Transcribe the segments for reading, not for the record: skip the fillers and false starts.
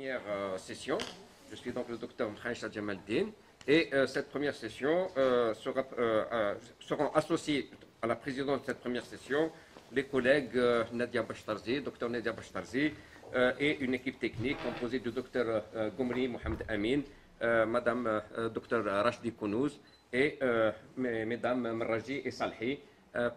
première session. Je suis donc le docteur Mohamed Jamaldine et cette première session seront associés à la présidence de cette première session les collègues Nadia Bachtarzi, docteur Nadia Bachtarzi et une équipe technique composée du docteur Goumri Mohamed Amin, madame docteur Rachdi Kounouz et mesdames Mraji et Salhi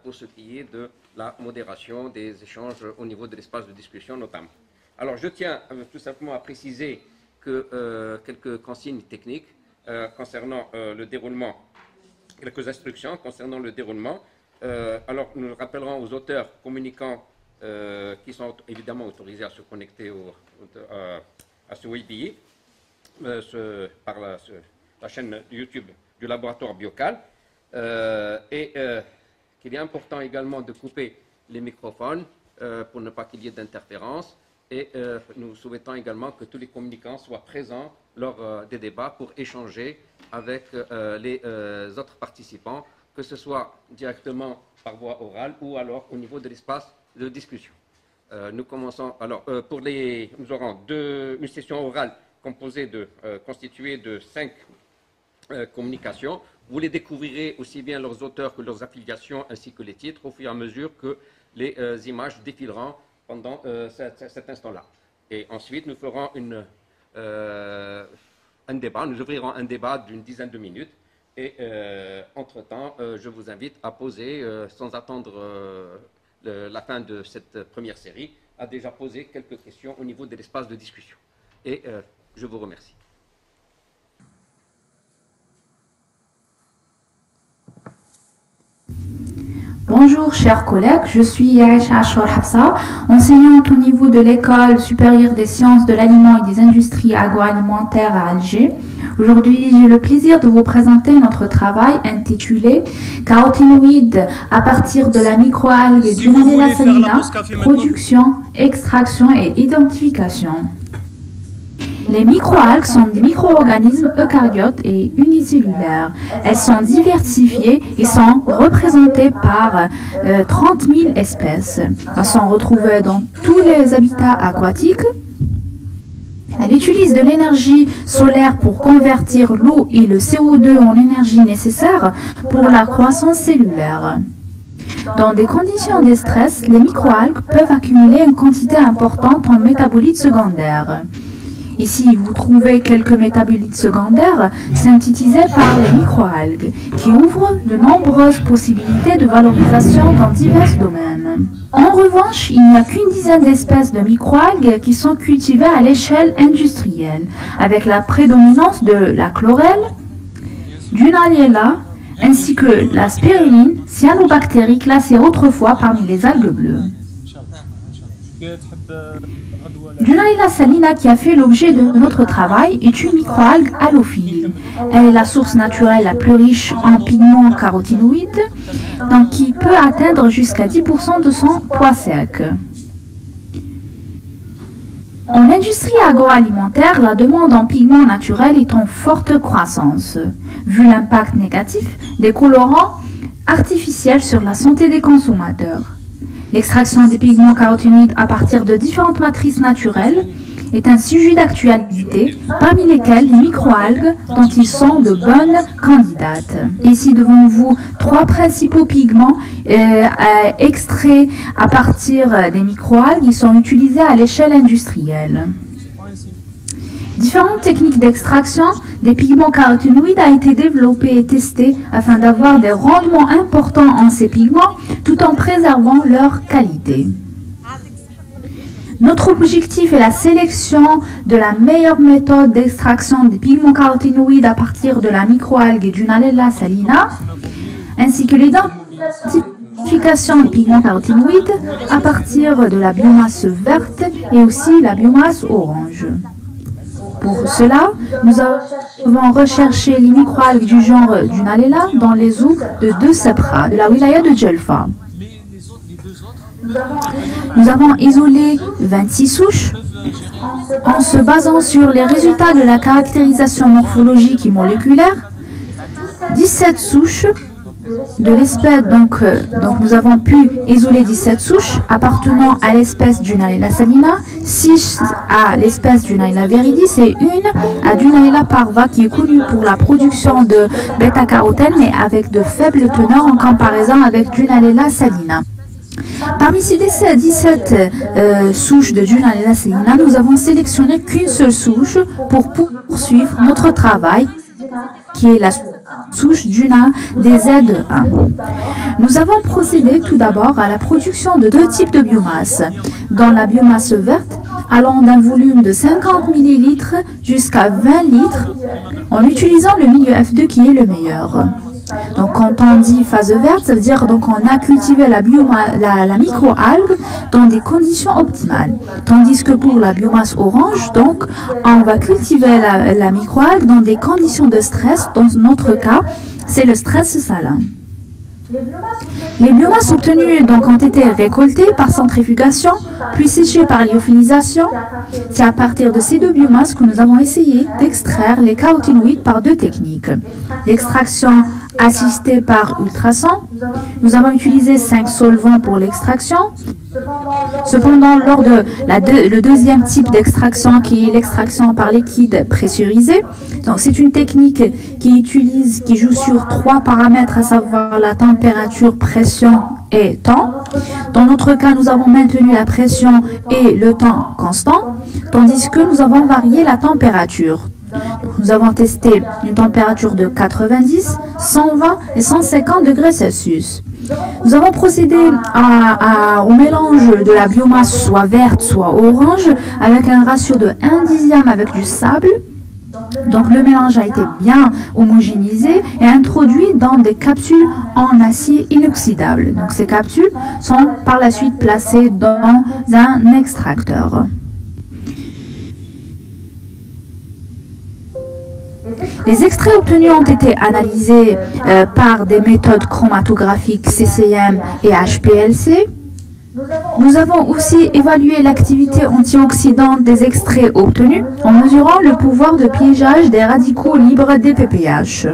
pour ce qui est de la modération des échanges au niveau de l'espace de discussion notamment. Alors je tiens tout simplement à préciser que quelques consignes techniques concernant le déroulement, quelques instructions concernant le déroulement. Alors nous rappellerons aux auteurs communicants qui sont évidemment autorisés à se connecter à ce webinaire par la chaîne YouTube du laboratoire Biocal et qu'il est important également de couper les microphones pour ne pas qu'il y ait d'interférence. Et nous souhaitons également que tous les communicants soient présents lors des débats pour échanger avec les autres participants, que ce soit directement par voie orale ou alors au niveau de l'espace de discussion. Nous commençons. Alors, nous aurons une session orale constituée de 5 communications. Vous les découvrirez aussi bien leurs auteurs que leurs affiliations ainsi que les titres au fur et à mesure que les images défileront pendant cet instant-là. Et ensuite, nous ferons un débat, nous ouvrirons un débat d'une dizaine de minutes. Et entre-temps, je vous invite à poser, sans attendre la fin de cette première série, à déjà poser quelques questions au niveau de l'espace de discussion. Et je vous remercie. Bonjour chers collègues, je suis Aïcha Achour Hafsa, enseignante au niveau de l'école supérieure des sciences de l'aliment et des industries agroalimentaires à Alger. Aujourd'hui, j'ai le plaisir de vous présenter notre travail intitulé Carotinoïdes à partir de la microalgue Dunaliella salina, production, extraction et identification. Les microalgues sont des micro-organismes eucaryotes et unicellulaires. Elles sont diversifiées et sont représentées par 30 000 espèces. Elles sont retrouvées dans tous les habitats aquatiques. Elle utilise de l'énergie solaire pour convertir l'eau et le CO2 en énergie nécessaire pour la croissance cellulaire. Dans des conditions de stress, les microalgues peuvent accumuler une quantité importante en métabolites secondaires. Ici, vous trouvez quelques métabolites secondaires synthétisés par les microalgues, qui ouvrent de nombreuses possibilités de valorisation dans divers domaines. En revanche, il n'y a qu'une dizaine d'espèces de microalgues qui sont cultivées à l'échelle industrielle, avec la prédominance de la chlorelle, Dunaliella, ainsi que la spiruline, cyanobactérie classée autrefois parmi les algues bleues. Dunaliella salina, qui a fait l'objet de notre travail, est une microalgue halophile. Elle est la source naturelle la plus riche en pigments carotinoïdes, donc qui peut atteindre jusqu'à 10% de son poids sec. En industrie agroalimentaire, la demande en pigments naturels est en forte croissance, vu l'impact négatif des colorants artificiels sur la santé des consommateurs. L'extraction des pigments carotinoïdes à partir de différentes matrices naturelles est un sujet d'actualité, parmi lesquels les microalgues dont ils sont de bonnes candidates. Ici devant vous, 3 principaux pigments extraits à partir des microalgues qui sont utilisés à l'échelle industrielle. Différentes techniques d'extraction des pigments carotinoïdes ont été développées et testées afin d'avoir des rendements importants en ces pigments tout en préservant leur qualité. Notre objectif est la sélection de la meilleure méthode d'extraction des pigments carotinoïdes à partir de la microalgue Dunaliella salina, ainsi que l'identification des pigments carotinoïdes à partir de la biomasse verte et aussi la biomasse orange. Pour cela, nous avons recherché les microalgues du genre Dunaliella dans les eaux de 2 Sebra, de la wilaya de Djelfa. Nous avons isolé 26 souches en se basant sur les résultats de la caractérisation morphologique et moléculaire. 17 souches de l'espèce, donc nous avons pu isoler 17 souches appartenant à l'espèce Dunaliella salina, 6 à l'espèce Dunaliella viridis et une à Dunaliella parva qui est connue pour la production de bêta-carotène mais avec de faibles teneurs en comparaison avec Dunaliella salina. Parmi ces 17 souches de Dunaliella salina, nous avons sélectionné qu'une seule souche pour poursuivre notre travail qui est la souche Duna DZ1. Nous avons procédé tout d'abord à la production de deux types de biomasse. Dans la biomasse verte, allant d'un volume de 50 ml jusqu'à 20 litres, en utilisant le milieu F2 qui est le meilleur. Donc quand on dit phase verte, ça veut dire donc on a cultivé la microalgue dans des conditions optimales. Tandis que pour la biomasse orange, donc on va cultiver la microalgue dans des conditions de stress. Dans notre cas, c'est le stress salin. Les biomasses obtenues donc ont été récoltées par centrifugation, puis séchées par lyophilisation. C'est à partir de ces deux biomasses que nous avons essayé d'extraire les caroténoïdes par deux techniques. L'extraction assistée par ultrasons. Nous avons utilisé 5 solvants pour l'extraction. Cependant, lors de le deuxième type d'extraction, qui est l'extraction par liquide pressurisé, donc c'est une technique qui joue sur 3 paramètres, à savoir la température, pression et temps. Dans notre cas, nous avons maintenu la pression et le temps constant, tandis que nous avons varié la température. Nous avons testé une température de 90, 120 et 150 degrés Celsius. Nous avons procédé au mélange de la biomasse soit verte, soit orange, avec un ratio de 1/10 avec du sable. Donc le mélange a été bien homogénéisé et introduit dans des capsules en acier inoxydable. Donc ces capsules sont par la suite placées dans un extracteur. Les extraits obtenus ont été analysés par des méthodes chromatographiques CCM et HPLC. Nous avons aussi évalué l'activité antioxydante des extraits obtenus en mesurant le pouvoir de piégeage des radicaux libres des PPH.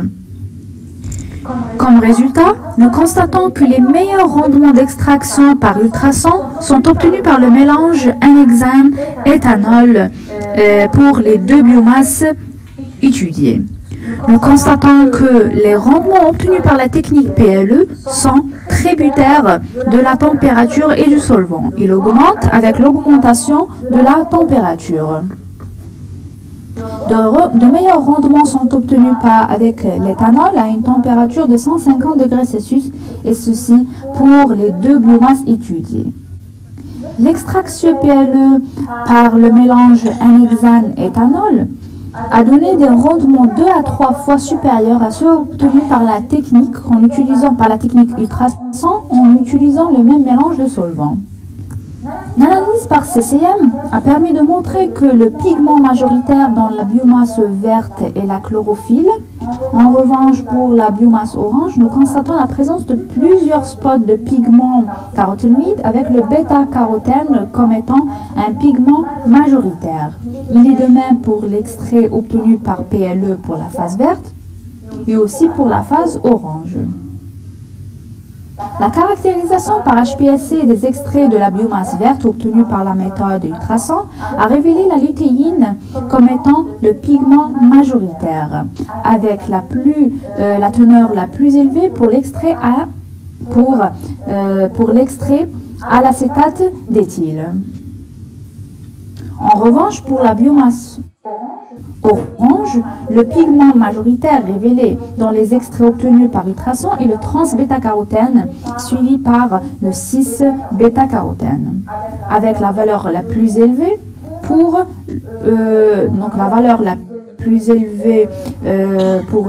Comme résultat, nous constatons que les meilleurs rendements d'extraction par ultrason sont obtenus par le mélange anhexane-éthanol pour les deux biomasses étudiées. Nous constatons que les rendements obtenus par la technique PLE sont tributaires de la température et du solvant. Ils augmentent avec l'augmentation de la température. De meilleurs rendements sont obtenus avec l'éthanol à une température de 150 degrés Celsius, et ceci pour les deux biomasses étudiées. L'extraction PLE par le mélange anhexane-éthanol a donné des rendements 2 à 3 fois supérieurs à ceux obtenus par la technique ultrason en utilisant le même mélange de solvants. L'analyse par CCM a permis de montrer que le pigment majoritaire dans la biomasse verte est la chlorophylle. En revanche, pour la biomasse orange, nous constatons la présence de plusieurs spots de pigments caroténoïdes avec le bêta-carotène comme étant un pigment majoritaire. Il est de même pour l'extrait obtenu par PLE pour la phase verte et aussi pour la phase orange. La caractérisation par HPLC des extraits de la biomasse verte obtenue par la méthode ultrason a révélé la lutéine comme étant le pigment majoritaire, avec la teneur la plus élevée pour l'extrait à l'acétate d'éthyle. En revanche, pour la biomasse orange, le pigment majoritaire révélé dans les extraits obtenus par ultrason est le trans-bêta-carotène, suivi par le 6-bêta-carotène, avec la valeur la plus élevée pour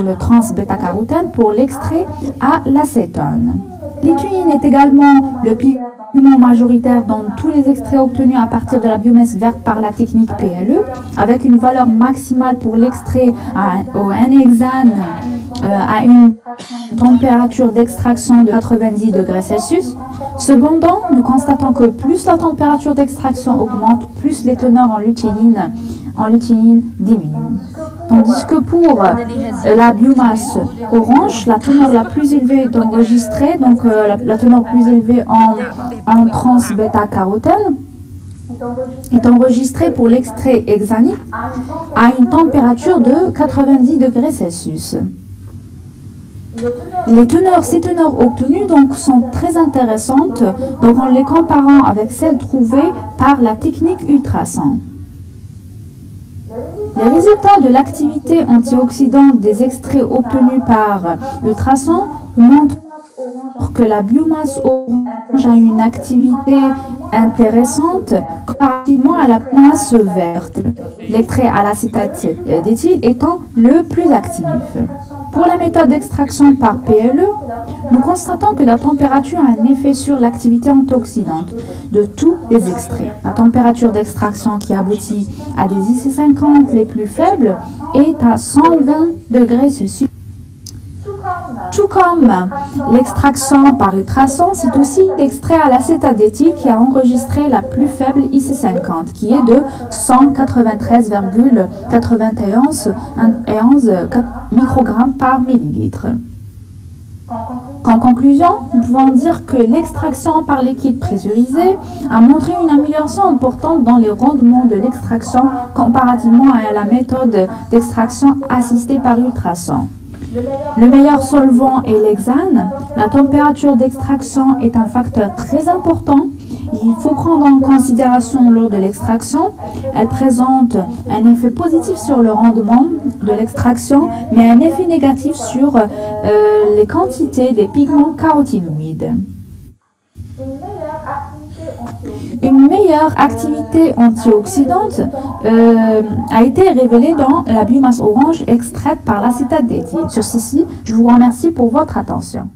le trans-bêta-carotène pour l'extrait à l'acétone. L'éthuine est également le pigment majoritaire dans tous les extraits obtenus à partir de la biomasse verte par la technique PLE, avec une valeur maximale pour l'extrait au anhexane à une température d'extraction de 90 degrés Celsius. Cependant, nous constatons que plus la température d'extraction augmente, plus les teneurs en lutéine en lutéine diminue. Tandis que pour la biomasse orange, la teneur la plus élevée est enregistrée, donc la teneur plus élevée en trans-bêta-carotène, est enregistrée pour l'extrait hexanique à une température de 90 degrés Celsius. Ces teneurs obtenues donc, sont très intéressantes donc, en les comparant avec celles trouvées par la technique ultrason. Les résultats de l'activité antioxydante des extraits obtenus par ultrason montrent que la biomasse orange a une activité intéressante comparativement à la biomasse verte, l'extrait à l'acétate d'éthyle étant le plus actif. Pour la méthode d'extraction par PLE, nous constatons que la température a un effet sur l'activité antioxydante de tous les extraits. La température d'extraction qui aboutit à des IC50 les plus faibles est à 120 degrés Celsius. Tout comme l'extraction par ultrason, c'est aussi l'extrait à l'acétate d'éthyle qui a enregistré la plus faible IC50, qui est de 193,91 microgrammes par millilitre. En conclusion, nous pouvons dire que l'extraction par liquide pressurisé a montré une amélioration importante dans les rendements de l'extraction comparativement à la méthode d'extraction assistée par ultrason. Le meilleur solvant est l'hexane. La température d'extraction est un facteur très important. Il faut prendre en considération lors de l'extraction. Elle présente un effet positif sur le rendement de l'extraction, mais un effet négatif sur les quantités des pigments carotinoïdes. Une meilleure activité antioxydante a été révélée dans la biomasse orange extraite par l'acétate d'éthyle. Sur ceci, je vous remercie pour votre attention.